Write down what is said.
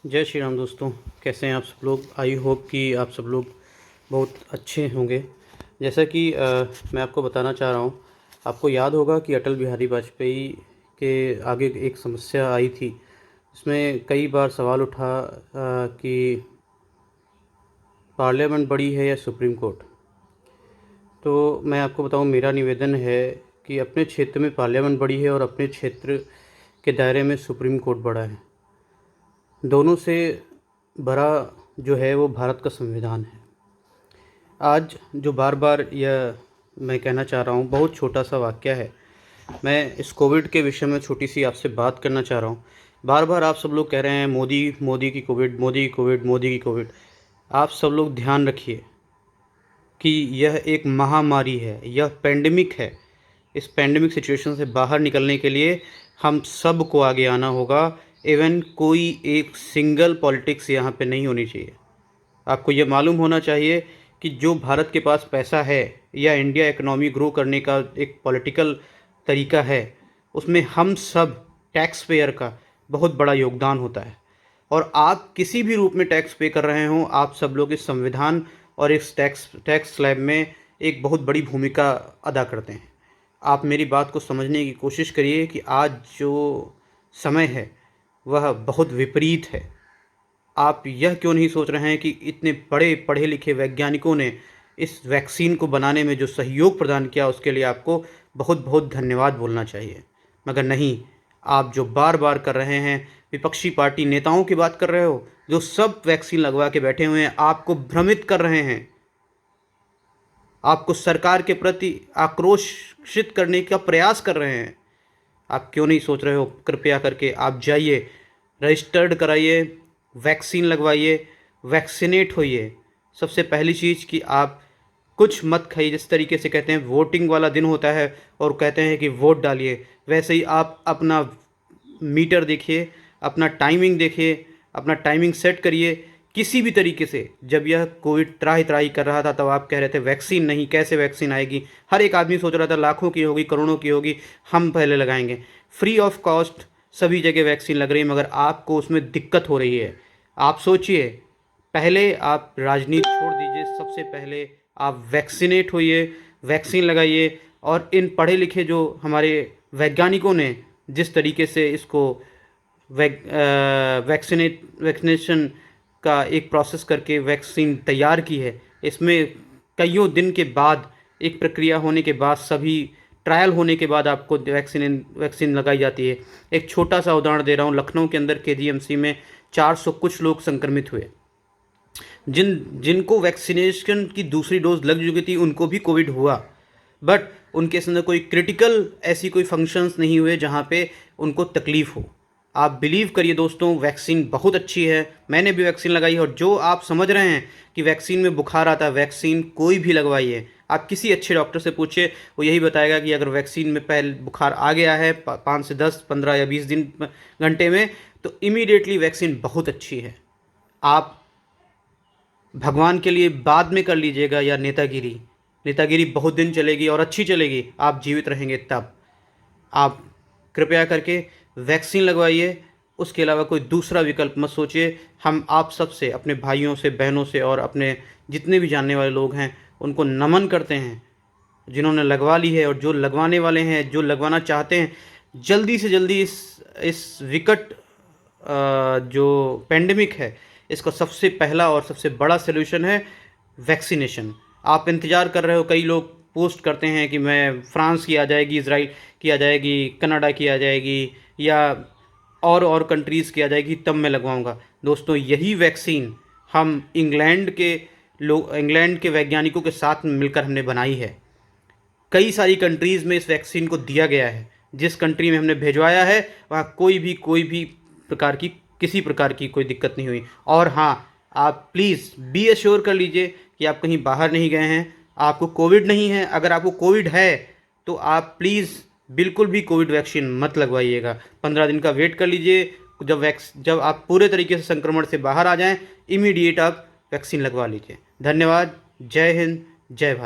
जय श्री राम दोस्तों। कैसे हैं आप सब लोग। आई होप कि आप सब लोग बहुत अच्छे होंगे। जैसा कि मैं आपको बताना चाह रहा हूँ, आपको याद होगा कि अटल बिहारी वाजपेयी के आगे एक समस्या आई थी। इसमें कई बार सवाल उठा कि पार्लियामेंट बड़ी है या सुप्रीम कोर्ट। तो मैं आपको बताऊं, मेरा निवेदन है कि अपने क्षेत्र में पार्लियामेंट बड़ी है और अपने क्षेत्र के दायरे में सुप्रीम कोर्ट बड़ा है। दोनों से बड़ा जो है वो भारत का संविधान है। आज जो बार बार यह मैं कहना चाह रहा हूँ, बहुत छोटा सा वाक्य है। मैं इस कोविड के विषय में छोटी सी आपसे बात करना चाह रहा हूँ। बार बार आप सब लोग कह रहे हैं मोदी मोदी की कोविड, मोदी की कोविड, मोदी की कोविड। आप सब लोग ध्यान रखिए कि यह एक महामारी है, यह पेंडेमिक है। इस पेंडेमिक सिचुएशन से बाहर निकलने के लिए हम सब को आगे आना होगा। इवन कोई एक सिंगल पॉलिटिक्स यहाँ पे नहीं होनी चाहिए। आपको ये मालूम होना चाहिए कि जो भारत के पास पैसा है या इंडिया इकोनॉमी ग्रो करने का एक पॉलिटिकल तरीका है, उसमें हम सब टैक्स पेयर का बहुत बड़ा योगदान होता है। और आप किसी भी रूप में टैक्स पे कर रहे हों, आप सब लोग इस संविधान और इस टैक्स स्लैब में एक बहुत बड़ी भूमिका अदा करते हैं। आप मेरी बात को समझने की कोशिश करिए कि आज जो समय है वह बहुत विपरीत है। आप यह क्यों नहीं सोच रहे हैं कि इतने बड़े पढ़े लिखे वैज्ञानिकों ने इस वैक्सीन को बनाने में जो सहयोग प्रदान किया, उसके लिए आपको बहुत बहुत धन्यवाद बोलना चाहिए। मगर नहीं, आप जो बार बार कर रहे हैं, विपक्षी पार्टी नेताओं की बात कर रहे हो जो सब वैक्सीन लगवा के बैठे हुए हैं, आपको भ्रमित कर रहे हैं, आपको सरकार के प्रति आक्रोशित करने का प्रयास कर रहे हैं। आप क्यों नहीं सोच रहे हो? कृपया करके आप जाइए, रजिस्टर्ड कराइए, वैक्सीन लगवाइए, वैक्सीनेट होइए। सबसे पहली चीज़ कि आप कुछ मत खाइए। जिस तरीके से कहते हैं वोटिंग वाला दिन होता है और कहते हैं कि वोट डालिए, वैसे ही आप अपना मीटर देखिए, अपना टाइमिंग देखिए, अपना टाइमिंग सेट करिए। किसी भी तरीके से जब यह कोविड त्राही त्राही कर रहा था तब आप कह रहे थे वैक्सीन नहीं, कैसे वैक्सीन आएगी। हर एक आदमी सोच रहा था लाखों की होगी, करोड़ों की होगी, हम पहले लगाएंगे। फ्री ऑफ कॉस्ट सभी जगह वैक्सीन लग रही है, मगर आपको उसमें दिक्कत हो रही है। आप सोचिए, पहले आप राजनीति छोड़ दीजिए, सबसे पहले आप वैक्सीनेट होइए, वैक्सीन लगाइए। और इन पढ़े लिखे जो हमारे वैज्ञानिकों ने जिस तरीके से इसको वैक्सीनेशन का एक प्रोसेस करके वैक्सीन तैयार की है, इसमें कईयों दिन के बाद, एक प्रक्रिया होने के बाद, सभी ट्रायल होने के बाद आपको वैक्सीन लगाई जाती है। एक छोटा सा उदाहरण दे रहा हूँ, लखनऊ के अंदर केजीएमसी में 400 कुछ लोग संक्रमित हुए। जिनको वैक्सीनेशन की दूसरी डोज लग चुकी थी उनको भी कोविड हुआ, बट उनके अंदर कोई क्रिटिकल ऐसी कोई फंक्शंस नहीं हुए जहाँ पे उनको तकलीफ़ हो। आप बिलीव करिए दोस्तों, वैक्सीन बहुत अच्छी है। मैंने भी वैक्सीन लगाई है। और जो आप समझ रहे हैं कि वैक्सीन में बुखार आता है, वैक्सीन कोई भी लगवाइए। आप किसी अच्छे डॉक्टर से पूछिए, वो यही बताएगा कि अगर वैक्सीन में पहले बुखार आ गया है 5 से 10, 15 या 20 दिन घंटे में, तो इमीडिएटली वैक्सीन बहुत अच्छी है। आप भगवान के लिए बाद में कर लीजिएगा या नेतागिरी, नेतागिरी बहुत दिन चलेगी और अच्छी चलेगी, आप जीवित रहेंगे तब। आप कृपया करके वैक्सीन लगवाइए, उसके अलावा कोई दूसरा विकल्प मत सोचिए। हम आप सब से, अपने भाइयों से, बहनों से और अपने जितने भी जानने वाले लोग हैं उनको नमन करते हैं जिन्होंने लगवा ली है, और जो लगवाने वाले हैं, जो लगवाना चाहते हैं, जल्दी से जल्दी इस विकट जो पेंडेमिक है, इसका सबसे पहला और सबसे बड़ा सलूशन है वैक्सीनेशन। आप इंतज़ार कर रहे हो, कई लोग पोस्ट करते हैं कि मैं फ्रांस की आ जाएगी, इज़राइल की आ जाएगी, कनाडा की आ जाएगी, या और कंट्रीज़ की आ जाएगी, तब मैं लगवाऊंगा। दोस्तों, यही वैक्सीन हम इंग्लैंड के वैज्ञानिकों के साथ मिलकर हमने बनाई है। कई सारी कंट्रीज़ में इस वैक्सीन को दिया गया है। जिस कंट्री में हमने भिजवाया है वहाँ कोई भी प्रकार की, किसी प्रकार की कोई दिक्कत नहीं हुई। और हाँ, आप प्लीज़ बी एश्योर कर लीजिए कि आप कहीं बाहर नहीं गए हैं, आपको कोविड नहीं है। अगर आपको कोविड है तो आप प्लीज़ बिल्कुल भी कोविड वैक्सीन मत लगवाइएगा। 15 दिन का वेट कर लीजिए। जब आप पूरे तरीके से संक्रमण से बाहर आ जाएं, इमीडिएट आप वैक्सीन लगवा लीजिए। धन्यवाद। जय हिंद, जय भारत।